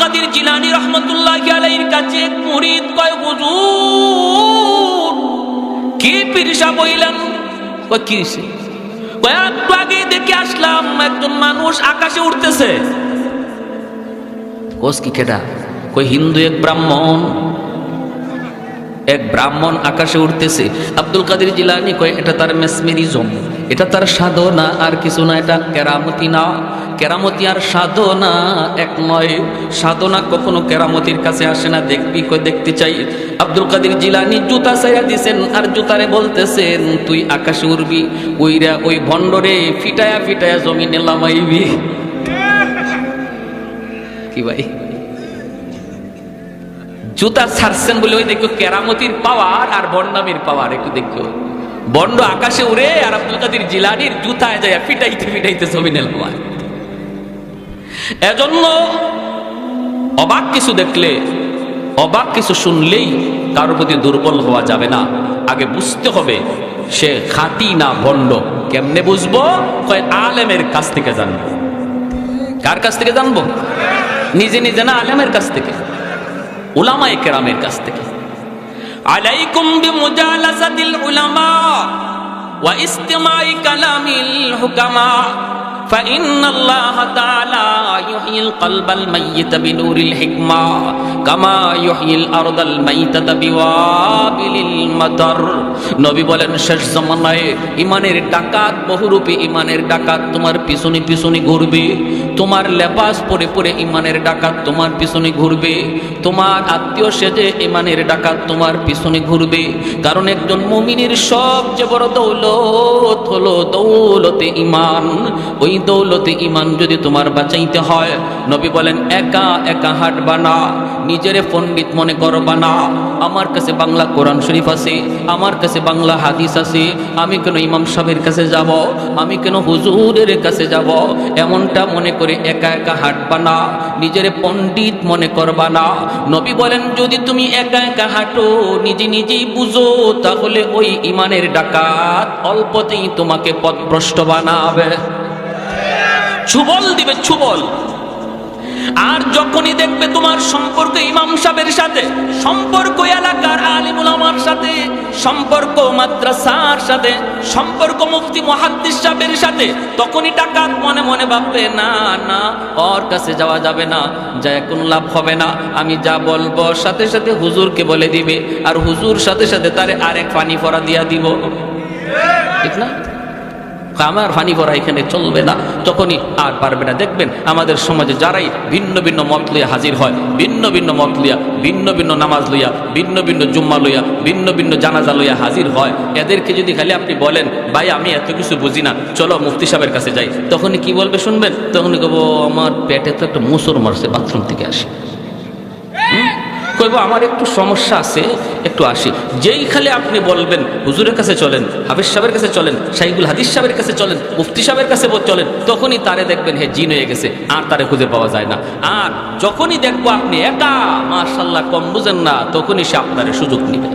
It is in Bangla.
কাদের জিলানী রহমতুল্লাহি আলাইহির কাছে এক মুরিদ কয়, হুজুর কি পীর সাহেব বললেন? কয় কি হইছে? কয় একটু আগে দেখে আসলাম একজন মানুষ আকাশে উঠতেছে। কোস কি কেডা? কই হিন্দু এক ব্রাহ্মণ, এক ব্রাহ্মণ আকাশে উঠতেছে। আব্দুল কাদের জিলানী কয় এটা তার মেসমেরিজম, এটা তার সাধনা আর কিছু না, এটা কেরামতি না। কেরামতি আর সাধনা এক নয়, সাধনা কখনো কেরামতির কাছে আসে না। দেখবি? কই দেখতে চাই। আব্দুল কাদের জিলানী জুতা ছাইরা দিছেন আর জুতারে বলতেছেন তুই আকাশে উড়বি, ওইরা ওই ভণ্ডরে ফিটায়া ফিটায়া জমিনে লামাইবি। কি ভাই, জুতা ছাড়ছেন বলে ওই দেখো কেরামতির পাওয়ার আর বন্ডামির পাওয়ার একটু দেখো। বন্ড আকাশে উড়ে আর আব্দুল কাদের জিলানীর জুতায় যায় ফিটাইতে ফিটাইতে জমিনে লামায়। এজন্য অবাক কিছু দেখলে, অবাক কিছু শুনলেই কারোর প্রতি দুর্বল হওয়া যাবে না। আগে বুঝতে হবে সে খাঁটি না ভণ্ড। কেমনে বুঝবো? কয় আলেমের কাছ থেকে জানবো। কার কাছ থেকে জানবো? নিজে নিজে না, আলেমের কাছ থেকে, উলামায়ে কেরামের কাছ থেকে। আলাইকুম বিমুজালাসাতিল উলামা ওয়া ইসতিমাই কালামিল হুকামা فإن الله تعالى يحيي القلب الميت بنور الحكمة كما يحيي الأرض الميتة بوابل المطر। নবী বলেন শেষ জামানায় ইমানের ডাকাত, বহুরূপী ইমানের ডাকাত তোমার পিছনে পিছনে ঘুরবে। তোমার লেবাস পরে পরে ইমানের ডাকাত তোমার পিছনে ঘুরবে। তোমার আত্মীয় সেজে ইমানের ডাকাত তোমার পিছনে ঘুরবে। কারণ একজন মুমিনের সবচেয়ে বড় দৌলত হলো দৌলতে ইমান। ওই দৌলতে ইমান যদি তোমার বাঁচাইতে হয়, নবী বলেন একা একা হাঁটবা না, নিজেরে পণ্ডিত মনে করবা না। আমার কাছে বাংলা কোরআন শরীফ আছে, আমার কাছে বাংলা হাদিস আছে, আমি কেন ইমাম সাহেবের কাছে যাব, আমি কেন হুজুরের কাছে যাব, এমনটা মনে করে একা একা হাঁটবা না, নিজেরে পণ্ডিত মনে করবা না। নবী বলেন যদি তুমি একা একা হাঁটো, নিজে নিজেই বুঝো, তাহলে ওই ইমানের ডাকাত অল্পতেই তোমাকে পথভ্রষ্ট বানাবে, ছুবল দিবে, ছুবল। আর যখনই দেখবে তোমার সম্পর্ক ইমাম সাহেবের সাথে, সম্পর্ক এলাকার আলিম উলামার সাথে, সম্পর্ক মাদ্রাসার সাথে, সম্পর্ক মুফতি মুহাদ্দিস সাহেবের সাথে, তখনই ডাকাত মনে মনে ভাববে না না ওর কাছে যাওয়া যাবে না, যা কোনো লাভ হবে না। আমি যা বলবো সাথে সাথে হুজুরকে বলে দিবে, আর হুজুর সাথে সাথে তারে আরেক পানি পড়া দিয়া দিব। ঠিক না? আমার ফানি ভরা এখানে চলবে না, তখনই আর পারবে না। দেখবেন আমাদের সমাজে যারাই ভিন্ন ভিন্ন মত লইয়া হাজির হয়, ভিন্ন ভিন্ন মত লইয়া, ভিন্ন ভিন্ন নামাজ লইয়া, ভিন্ন ভিন্ন জুম্মা লইয়া, ভিন্ন ভিন্ন জানাজা লইয়া হাজির হয়, এদেরকে যদি খালি আপনি বলেন ভাই আমি এত কিছু বুঝি না, চলো মুফতি সাহেবের কাছে যাই, তখনই কি বলবে শুনবেন? তখনই কব আমার পেটে তো একটা মুসর মারছে, বাথরুম থেকে আসি। কইব আমার একটু সমস্যা আছে, একটু আসি। যেই খালি আপনি বলবেন হুজুরের কাছে চলেন, হাফেজ সাহেবের কাছে চলেন, শাইখুল হাদিস সাহেবের কাছে চলেন, মুফতি সাহেবের কাছে চলেন, তখনই তারে দেখবেন হে জিন হয়ে গেছে, আর তারে খুঁজে পাওয়া যায় না। আর যখনই দেখবো আপনি একা, মাশাআল্লাহ কম বুঝেন না, তখনই সে আপনারে সুযোগ নেবে।